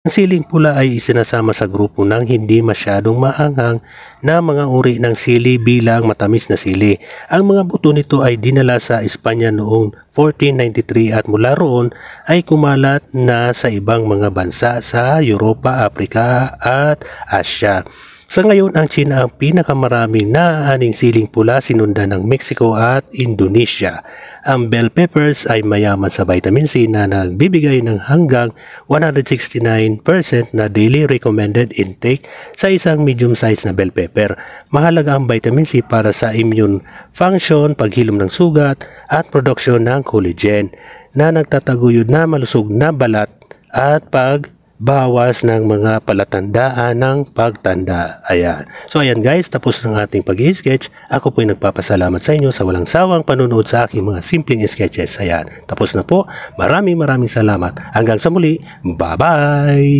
Ang siling pula ay isinasama sa grupo ng hindi masyadong maanghang na mga uri ng sili bilang matamis na sili. Ang mga buto nito ay dinala sa Espanya noong 1493 at mula roon ay kumalat na sa ibang mga bansa sa Europa, Africa at Asya. Sa ngayon, ang China ang pinakamaraming naaaning siling pula, sinundan ng Mexico at Indonesia. Ang bell peppers ay mayaman sa vitamin C na nagbibigay ng hanggang 169% na daily recommended intake sa isang medium size na bell pepper. Mahalaga ang vitamin C para sa immune function, paghilom ng sugat at produksyon ng collagen na nagtataguyod na malusog na balat at bawas ng mga palatandaan ng pagtanda. Ayan. So ayan guys, tapos ng ating pag-i-sketch. Ako po ay nagpapasalamat sa inyo sa walang sawang panonood sa aking mga simpleng sketches. Ayan. Tapos na po. Maraming salamat. Hanggang sa muli. Bye-bye!